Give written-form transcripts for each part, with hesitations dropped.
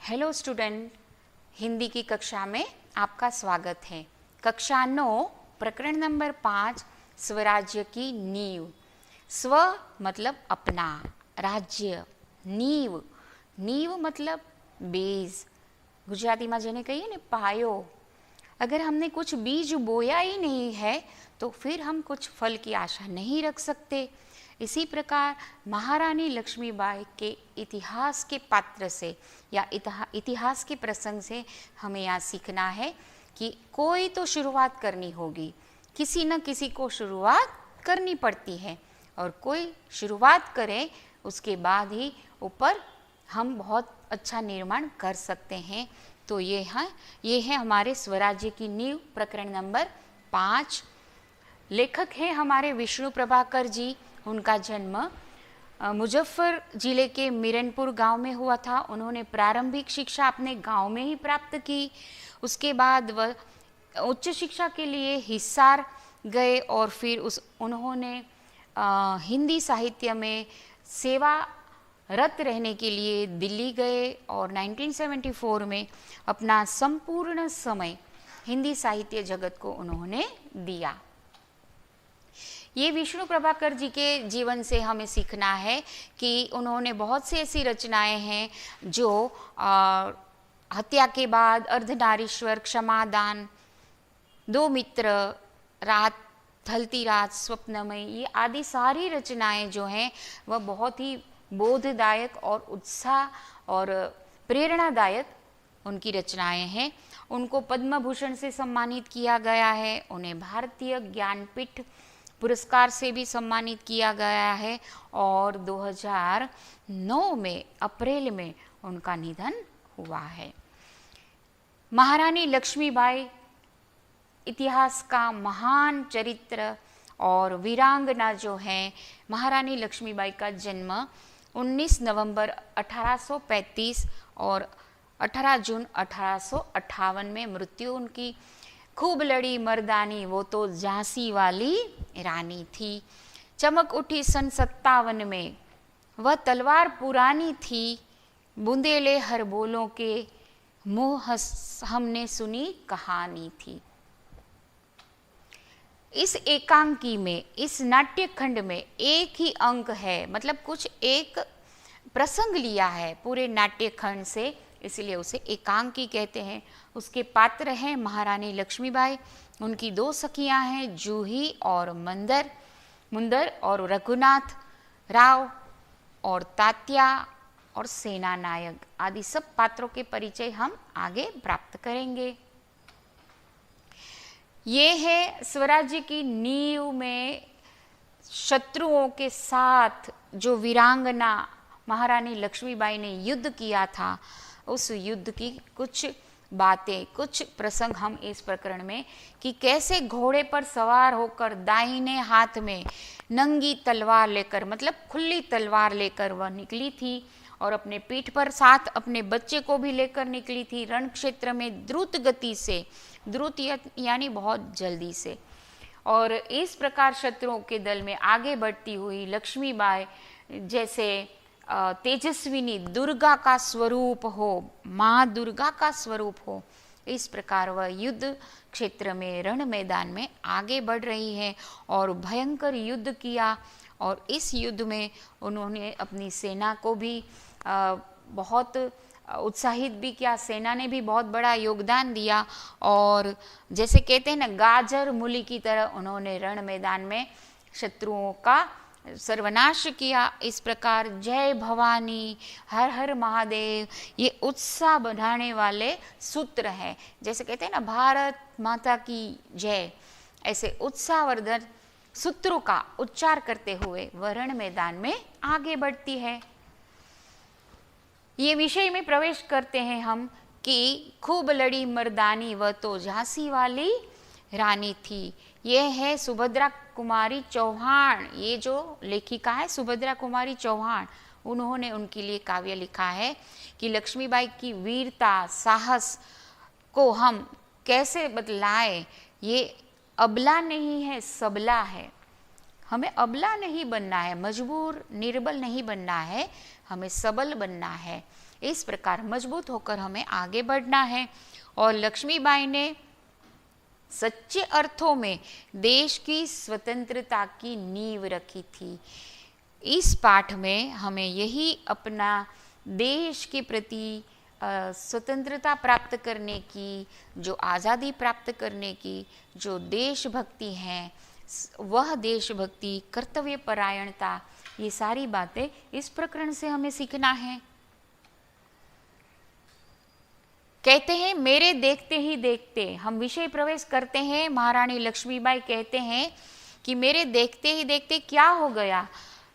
Hello student, Hindi की कक्षा में आपका स्वागत है। कक्षा 9 प्रकरण नंबर 5 स्वराज्य की नींव। स्व मतलब अपना, राज्य, नींव, नींव मतलब बेज। गुजरातीમાં જેને કહીએ ને પાયો। अगर हमने कुछ बीज बोया ही नहीं है तो फिर हम कुछ फल की आशा नहीं रख सकते। इसी प्रकार महारानी लक्ष्मीबाई के इतिहास के पात्र से या इतिहास के प्रसंग से हमें यहाँ सीखना है कि कोई तो शुरुआत करनी होगी, किसी न किसी को शुरुआत करनी पड़ती है और कोई शुरुआत करे उसके बाद ही ऊपर हम बहुत अच्छा निर्माण कर सकते हैं। तो ये है हमारे स्वराज्य की नींव, प्रकरण नंबर 5। लेखक हैं हमारे विष्णु प्रभाकर जी। उनका जन्म मुजफ्फर जिले के मिरनपुर गांव में हुआ था। उन्होंने प्रारंभिक शिक्षा अपने गांव में ही प्राप्त की। उसके बाद वह उच्च शिक्षा के लिए हिसार गए और फिर उन्होंने हिंदी साहित्य में सेवारत रहने के लिए दिल्ली गए और 1974 में अपना संपूर्ण समय हिंदी साहित्य जगत को उन्होंने दिया। ये विष्णु प्रभाकर जी के जीवन से हमें सीखना है कि उन्होंने बहुत सी ऐसी रचनाएं हैं जो हत्या के बाद, अर्धनारीश्वर, क्षमादान, दो मित्र, रात, ढलती रात, स्वप्नमय, ये आदि सारी रचनाएं जो हैं वह बहुत ही बोधदायक और उत्साह और प्रेरणादायक उनकी रचनाएं हैं। उनको पद्म भूषण से सम्मानित किया गया है। उन्हें भारतीय ज्ञानपीठ पुरस्कार से भी सम्मानित किया गया है और 2009 में अप्रैल में उनका निधन हुआ है। महारानी लक्ष्मीबाई इतिहास का महान चरित्र और वीरांगना जो है। महारानी लक्ष्मीबाई का जन्म 19 नवंबर 1835 और 18 जून 1858 में मृत्यु उनकी। खूब लड़ी मर्दानी वो तो झांसी वाली रानी थी। चमक उठी सन 57 में, वह तलवार पुरानी थी। बूंदेले हर बोलों के मुँह हमने सुनी कहानी थी। इस एकांकी में, इस नाट्य खंड में एक ही अंक है, मतलब कुछ एक प्रसंग लिया है पूरे नाट्य खंड से, इसलिए उसे एकांकी कहते हैं। उसके पात्र हैं महारानी लक्ष्मीबाई, उनकी दो सखियां हैं जूही और मुंदर और रघुनाथ राव और तात्या और सेना नायक आदि सब पात्रों के परिचय हम आगे प्राप्त करेंगे। ये है स्वराज्य की नींव में शत्रुओं के साथ जो वीरांगना महारानी लक्ष्मीबाई ने युद्ध किया था, उस युद्ध की कुछ बातें, कुछ प्रसंग हम इस प्रकरण में, कि कैसे घोड़े पर सवार होकर दाहिने हाथ में नंगी तलवार लेकर, मतलब खुली तलवार लेकर वह निकली थी और अपने पीठ पर साथ अपने बच्चे को भी लेकर निकली थी रण क्षेत्र में द्रुत गति से, द्रुत यानी बहुत जल्दी से। और इस प्रकार शत्रुओं के दल में आगे बढ़ती हुई लक्ष्मीबाई जैसे तेजस्विनी दुर्गा का स्वरूप हो, माँ दुर्गा का स्वरूप हो, इस प्रकार वह युद्ध क्षेत्र में, रण मैदान में आगे बढ़ रही है और भयंकर युद्ध किया। और इस युद्ध में उन्होंने अपनी सेना को भी बहुत उत्साहित भी किया। सेना ने भी बहुत बड़ा योगदान दिया और जैसे कहते हैं ना, गाजर मूली की तरह उन्होंने रण मैदान में शत्रुओं का सर्वनाश किया। इस प्रकार जय भवानी, हर हर महादेव, ये उत्साह बढ़ाने वाले सूत्र हैं। जैसे कहते हैं ना, भारत माता की जय, ऐसे उत्साहवर्धक सूत्रों का उच्चार करते हुए वह रण मैदान में आगे बढ़ती है। ये विषय में प्रवेश करते हैं हम कि खूब लड़ी मर्दानी वह तो झांसी वाली रानी थी। ये है सुभद्रा कुमारी चौहान। ये जो लेखिका है सुभद्रा कुमारी चौहान, उन्होंने उनके लिए काव्य लिखा है कि लक्ष्मीबाई की वीरता, साहस को हम कैसे बतलाएं। ये अबला नहीं है, सबला है। हमें अबला नहीं बनना है, मजबूर निर्बल नहीं बनना है, हमें सबल बनना है। इस प्रकार मजबूत होकर हमें आगे बढ़ना है। और लक्ष्मीबाई ने सच्चे अर्थों में देश की स्वतंत्रता की नींव रखी थी। इस पाठ में हमें यही अपना देश के प्रति स्वतंत्रता प्राप्त करने की, जो आज़ादी प्राप्त करने की जो देशभक्ति है, वह देशभक्ति, कर्तव्य परायणता, ये सारी बातें इस प्रकरण से हमें सीखना है। कहते हैं मेरे देखते ही देखते, हम विषय प्रवेश करते हैं। महारानी लक्ष्मीबाई कहते हैं कि मेरे देखते ही देखते क्या हो गया,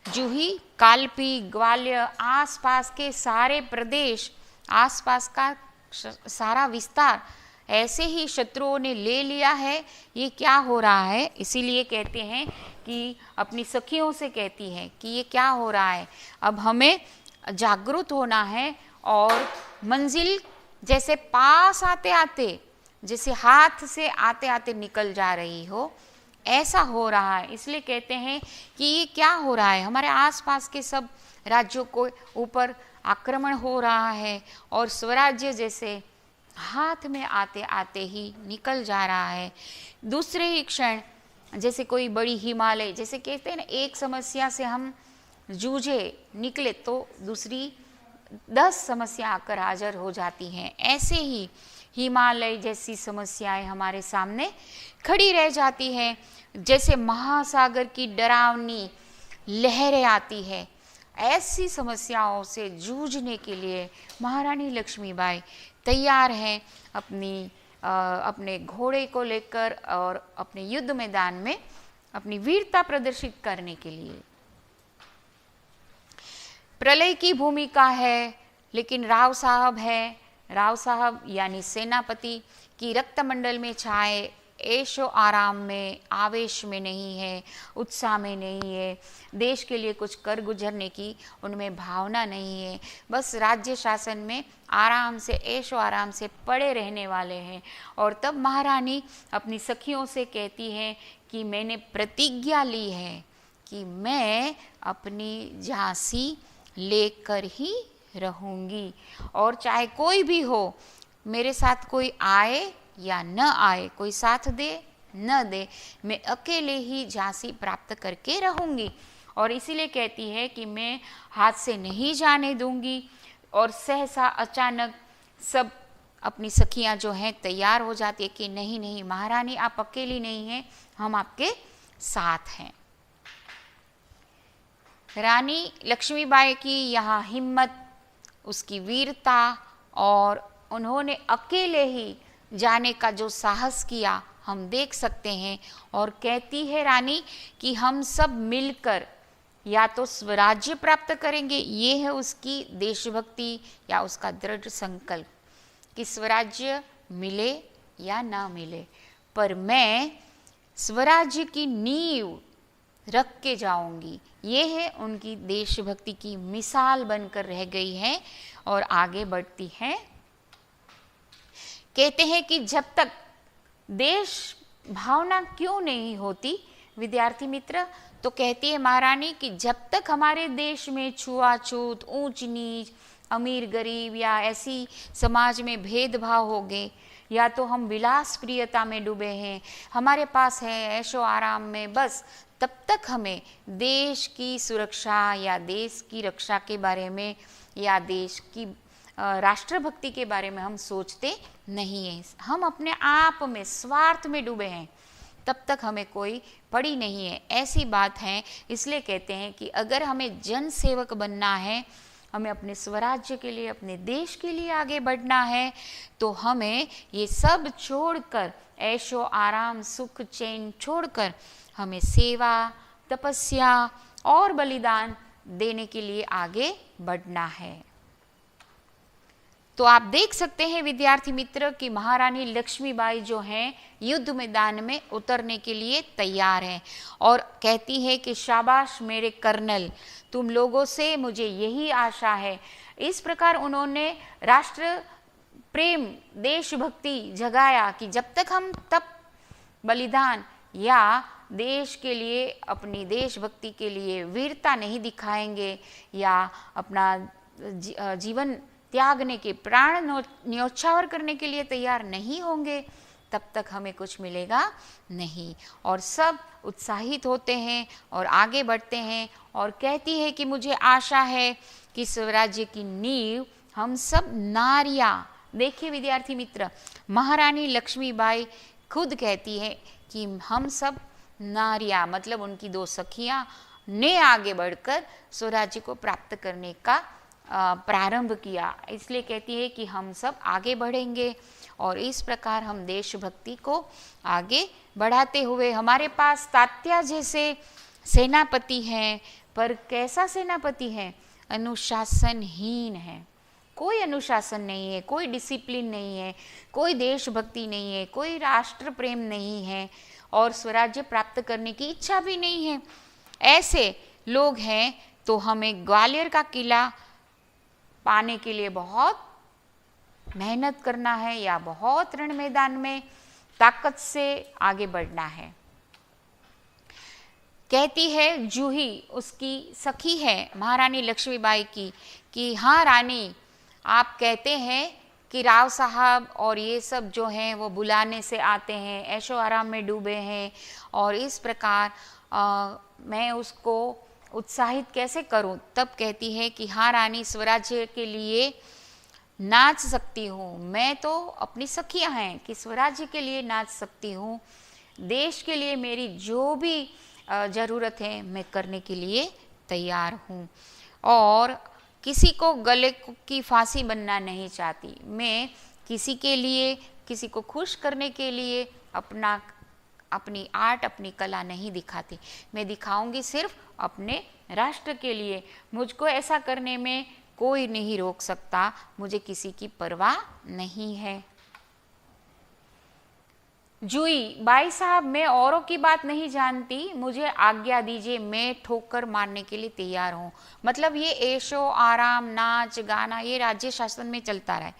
जूही, कालपी, ग्वालियर, आसपास के सारे प्रदेश, आसपास का सारा विस्तार ऐसे ही शत्रुओं ने ले लिया है। ये क्या हो रहा है? इसीलिए कहते हैं कि अपनी सखियों से कहती है कि ये क्या हो रहा है, अब हमें जागरूक होना है। और मंजिल जैसे पास आते आते, जैसे हाथ से आते आते निकल जा रही हो, ऐसा हो रहा है। इसलिए कहते हैं कि ये क्या हो रहा है, हमारे आसपास के सब राज्यों को ऊपर आक्रमण हो रहा है और स्वराज्य जैसे हाथ में आते आते ही निकल जा रहा है। दूसरे ही क्षण जैसे कोई बड़ी हिमालय, जैसे कहते हैं ना, एक समस्या से हम जूझे निकले तो दूसरी 10 समस्या आकर हाजिर हो जाती हैं। ऐसे ही हिमालय जैसी समस्याएं हमारे सामने खड़ी रह जाती हैं। जैसे महासागर की डरावनी लहरें आती है, ऐसी समस्याओं से जूझने के लिए महारानी लक्ष्मीबाई तैयार हैं अपने घोड़े को लेकर और अपने युद्ध मैदान में अपनी वीरता प्रदर्शित करने के लिए। प्रलय की भूमिका है, लेकिन राव साहब है, राव साहब यानी सेनापति की रक्तमंडल में छाए ऐशो आराम में, आवेश में नहीं है, उत्साह में नहीं है, देश के लिए कुछ कर गुजरने की उनमें भावना नहीं है। बस राज्य शासन में आराम से, ऐशो आराम से पड़े रहने वाले हैं। और तब महारानी अपनी सखियों से कहती है कि मैंने प्रतिज्ञा ली है कि मैं अपनी झांसी लेकर ही रहूँगी, और चाहे कोई भी हो, मेरे साथ कोई आए या न आए, कोई साथ दे न दे, मैं अकेले ही झांसी प्राप्त करके रहूँगी। और इसीलिए कहती है कि मैं हाथ से नहीं जाने दूंगी। और सहसा अचानक सब अपनी सखियां जो हैं तैयार हो जाती है कि नहीं नहीं महारानी, आप अकेली नहीं हैं, हम आपके साथ हैं। रानी लक्ष्मीबाई की यहाँ हिम्मत, उसकी वीरता, और उन्होंने अकेले ही जाने का जो साहस किया हम देख सकते हैं। और कहती है रानी कि हम सब मिलकर या तो स्वराज्य प्राप्त करेंगे, ये है उसकी देशभक्ति या उसका दृढ़ संकल्प कि स्वराज्य मिले या ना मिले, पर मैं स्वराज्य की नींव रख के जाऊंगी। ये है उनकी देशभक्ति की मिसाल बनकर रह गई है और आगे बढ़ती है। कहते हैं कि जब तक देश भावना क्यों नहीं होती विद्यार्थी मित्र, तो कहती है महारानी कि जब तक हमारे देश में छुआछूत, ऊंच नीच, अमीर गरीब या ऐसी समाज में भेदभाव होंगे, या तो हम विलास प्रियता में डूबे हैं, हमारे पास है ऐशो आराम में, बस तब तक हमें देश की सुरक्षा या देश की रक्षा के बारे में या देश की राष्ट्रभक्ति के बारे में हम सोचते नहीं हैं। हम अपने आप में स्वार्थ में डूबे हैं, तब तक हमें कोई पड़ी नहीं है, ऐसी बात है। इसलिए कहते हैं कि अगर हमें जन सेवक बनना है, हमें अपने स्वराज्य के लिए, अपने देश के लिए आगे बढ़ना है, तो हमें ये सब छोड़कर, ऐशो आराम सुख चैन छोड़कर, हमें सेवा, तपस्या और बलिदान देने के लिए आगे बढ़ना है। तो आप देख सकते हैं विद्यार्थी मित्र कि महारानी लक्ष्मीबाई जो हैं युद्ध मैदान में उतरने के लिए तैयार हैं और कहती है कि शाबाश मेरे कर्नल, तुम लोगों से मुझे यही आशा है। इस प्रकार उन्होंने राष्ट्र प्रेम, देशभक्ति जगाया कि जब तक हम तब बलिदान या देश के लिए, अपनी देशभक्ति के लिए वीरता नहीं दिखाएंगे या अपना जीवन त्यागने के, प्राण न्योछावर करने के लिए तैयार नहीं होंगे, तब तक हमें कुछ मिलेगा नहीं। और सब उत्साहित होते हैं और आगे बढ़ते हैं और कहती है कि मुझे आशा है कि स्वराज्य की नींव हम सब नारियां, देखिए विद्यार्थी मित्र, महारानी लक्ष्मीबाई खुद कहती है कि हम सब नारियां, मतलब उनकी दो सखियां ने आगे बढ़कर स्वराज्य को प्राप्त करने का प्रारंभ किया। इसलिए कहती है कि हम सब आगे बढ़ेंगे और इस प्रकार हम देशभक्ति को आगे बढ़ाते हुए, हमारे पास तात्या जैसे सेनापति हैं, पर कैसा सेनापति है? अनुशासनहीन है, कोई अनुशासन नहीं है, कोई डिसिप्लिन नहीं है, कोई देशभक्ति नहीं है, कोई राष्ट्र प्रेम नहीं है और स्वराज्य प्राप्त करने की इच्छा भी नहीं है। ऐसे लोग हैं तो हमें ग्वालियर का किला पाने के लिए बहुत मेहनत करना है या बहुत रण मैदान में ताकत से आगे बढ़ना है। कहती है जूही, उसकी सखी है महारानी लक्ष्मीबाई की, कि हाँ रानी, आप कहते हैं कि राव साहब और ये सब जो हैं वो बुलाने से आते हैं, ऐशो आराम में डूबे हैं और इस प्रकार मैं उसको उत्साहित कैसे करूं? तब कहती है कि हाँ रानी, स्वराज्य के लिए नाच सकती हूँ, मैं तो अपनी सखियाँ हैं कि स्वराज्य के लिए नाच सकती हूँ, देश के लिए मेरी जो भी ज़रूरत है मैं करने के लिए तैयार हूँ और किसी को गले की फांसी बनना नहीं चाहती। मैं किसी के लिए, किसी को खुश करने के लिए अपनी आर्ट, अपनी कला नहीं दिखाती, मैं दिखाऊंगी सिर्फ अपने राष्ट्र के लिए। मुझको ऐसा करने में कोई नहीं रोक सकता, मुझे किसी की परवाह नहीं है। जूही, भाई साहब मैं औरों की बात नहीं जानती, मुझे आज्ञा दीजिए, मैं ठोकर मारने के लिए तैयार हूँ। मतलब ये ऐशो आराम, नाच गाना, ये राज्य शासन में चलता रहा है।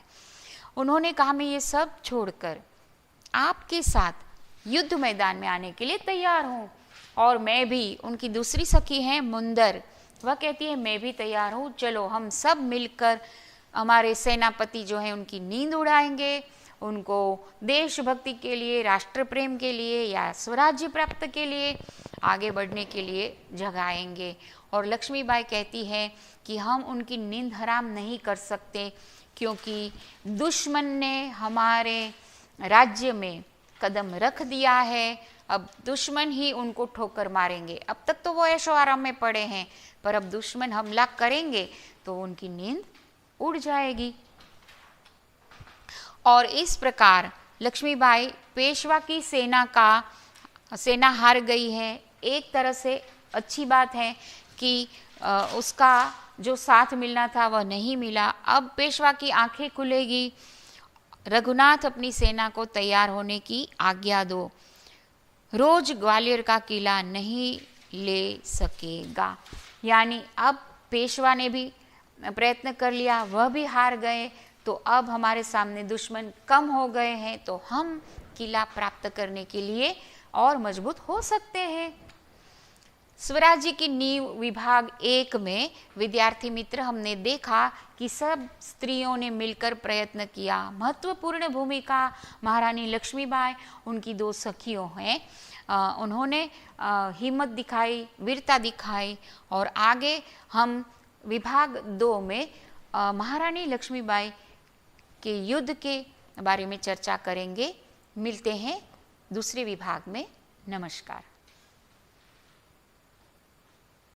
उन्होंने कहा मैं ये सब छोड़कर आपके साथ युद्ध मैदान में आने के लिए तैयार हूँ। और मैं भी, उनकी दूसरी सखी है मुंदर, वह कहती है मैं भी तैयार हूँ, चलो हम सब मिलकर हमारे सेनापति जो हैं उनकी नींद उड़ाएंगे, उनको देशभक्ति के लिए, राष्ट्र प्रेम के लिए या स्वराज्य प्राप्त के लिए आगे बढ़ने के लिए जगाएंगे। और लक्ष्मीबाई कहती है कि हम उनकी नींद हराम नहीं कर सकते, क्योंकि दुश्मन ने हमारे राज्य में कदम रख दिया है, अब दुश्मन ही उनको ठोकर मारेंगे। अब तक तो वो ऐशो आराम में पड़े हैं, पर अब दुश्मन हमला करेंगे तो उनकी नींद उड़ जाएगी। और इस प्रकार लक्ष्मीबाई, पेशवा की सेना हार गई है। एक तरह से अच्छी बात है कि उसका जो साथ मिलना था वह नहीं मिला। अब पेशवा की आंखें खुलेगी। रघुनाथ, अपनी सेना को तैयार होने की आज्ञा दो, रोज ग्वालियर का किला नहीं ले सकेगा। यानी अब पेशवा ने भी प्रयत्न कर लिया, वह भी हार गए, तो अब हमारे सामने दुश्मन कम हो गए हैं, तो हम किला प्राप्त करने के लिए और मजबूत हो सकते हैं। स्वराज्य की नींव विभाग 1 में विद्यार्थी मित्र हमने देखा कि सब स्त्रियों ने मिलकर प्रयत्न किया। महत्वपूर्ण भूमिका महारानी लक्ष्मीबाई, उनकी 2 सखियों हैं, उन्होंने हिम्मत दिखाई, वीरता दिखाई। और आगे हम विभाग 2 में महारानी लक्ष्मीबाई के युद्ध के बारे में चर्चा करेंगे। मिलते हैं दूसरे विभाग में। नमस्कार।